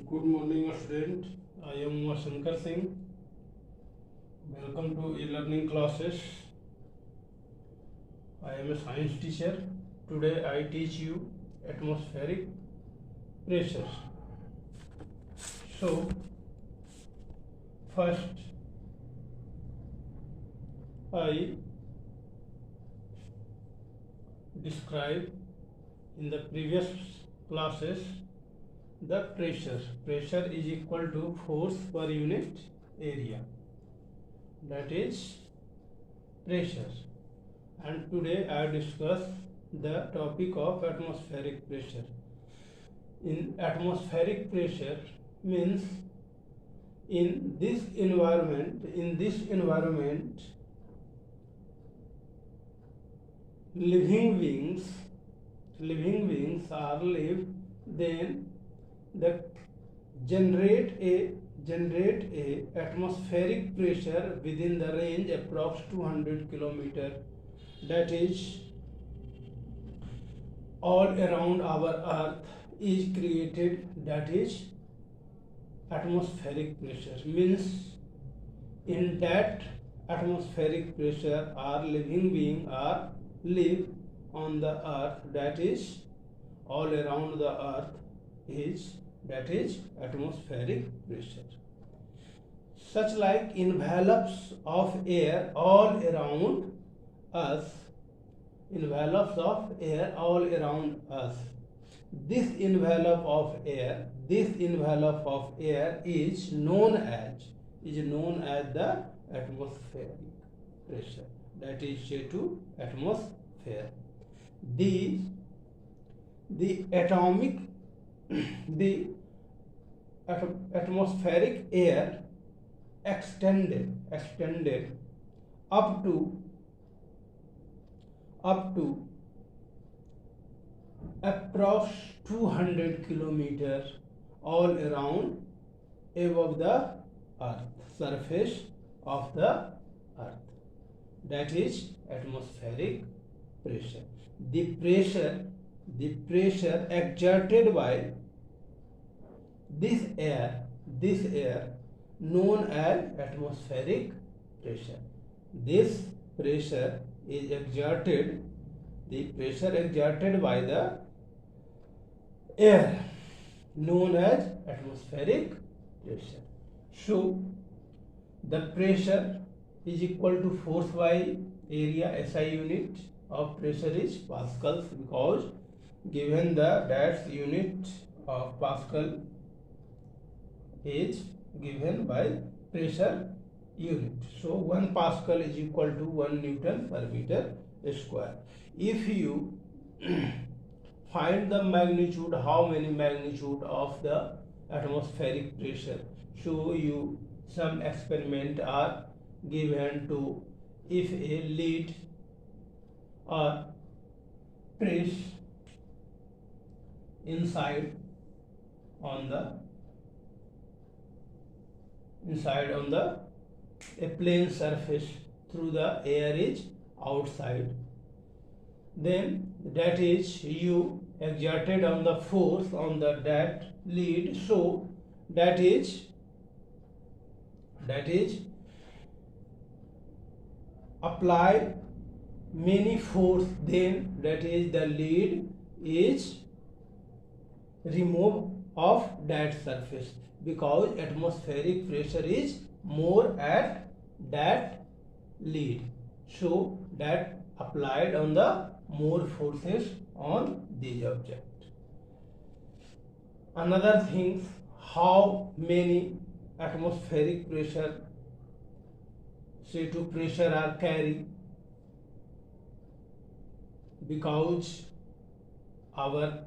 Good morning, student. I am Shankar Singh. Welcome to e-learning classes. I am a science teacher. Today I teach you atmospheric pressure. So, first I describe in the previous classes the pressure. Pressure is equal to force per unit area. That is pressure. And today I discuss the topic of atmospheric pressure. In atmospheric pressure means in this environment, living beings are live, then the generate a atmospheric pressure within the range approx 200 kilometer, that is all around our earth is created, that is atmospheric pressure. Means in that atmospheric pressure our living being are live on the earth, that is all around the earth is, that is atmospheric pressure. Such like envelopes of air all around us, envelopes of air all around us. This envelope of air is known as the atmospheric pressure, that is J2 atmosphere. The atomic the atmospheric air extended up to approx 200 kilometers all around above the earth, surface of the earth, that is atmospheric pressure. The pressure exerted by this air known as atmospheric pressure. This pressure is exerted by the air known as atmospheric pressure. So the pressure is equal to force by area. SI unit of pressure is pascals, because given the that's unit of pascal is given by pressure unit. So 1 pascal is equal to 1 Newton per meter square. If you find the magnitude, how many magnitude of the atmospheric pressure, so you some experiment are given to, if a lead or press inside on the a plane surface through the air is outside, then that is you exerted on the force on the that lead, so that is apply many force, then that is the lead is removed of that surface, because atmospheric pressure is more at that lead, so that applied on the more forces on this object. Another thing, how many atmospheric pressure C2 pressure are carried, because our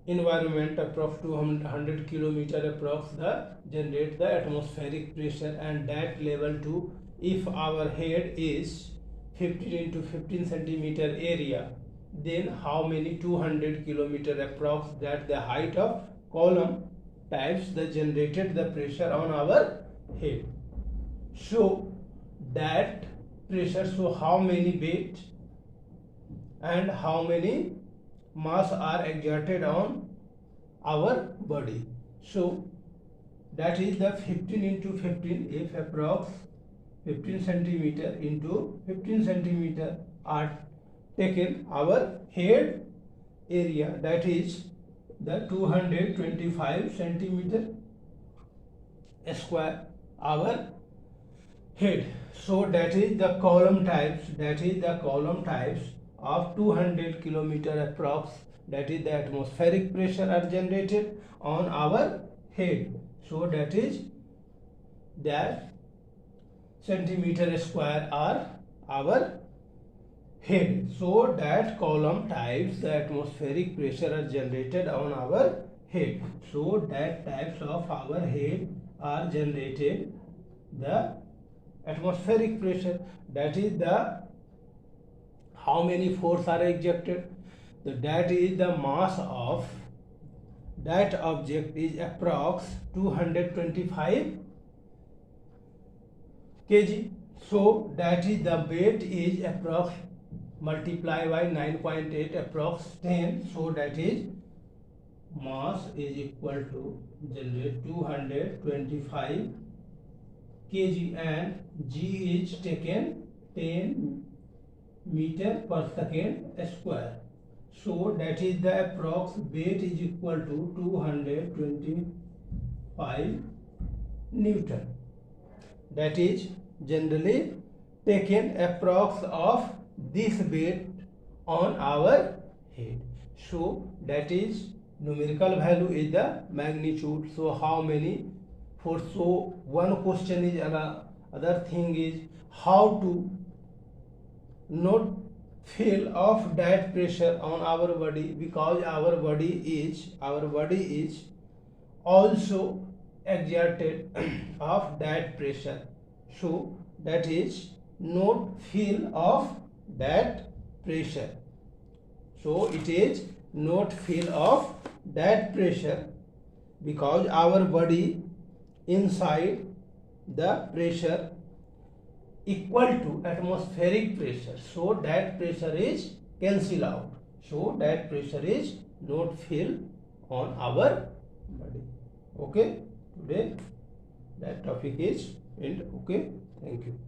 environment approx 200 kilometer approx the generate the atmospheric pressure, and that level to, if our head is 15 into 15 centimeter area, then how many 200 kilometer approx, that the height of column times the generated the pressure on our head. So that pressure, so how many weight and how many mass are exerted on our body. So that is the 15 into 15, if approx 15 centimeter into 15 centimeter are taken, our head area, that is the 225 centimeter square, our head. So that is the column types, of 200 kilometer approx, that is the atmospheric pressure are generated on our head. So that is that centimeter square are our head. So that column types, the atmospheric pressure are generated on our head. So that types of our head are generated, the atmospheric pressure, that is the how many force are exerted, that is the mass of that object is approx 225 kg. So that is the weight is approx multiply by 9.8 approx 10. So that is mass is equal to generate 225 kg and g is taken 10 meter per second square. So that is the approx weight is equal to 225 Newton. That is generally taken approx of this weight on our head. So that is numerical value is the magnitude. So how many force? So one question is, other thing is how to not feel of that pressure on our body, because our body is also exerted of that pressure. So that is not feel of that pressure. So it is not feel of that pressure, because our body inside the pressure equal to atmospheric pressure. So that pressure is cancel out. So that pressure is not feel on our body. Okay, today that topic is end. Okay, thank you.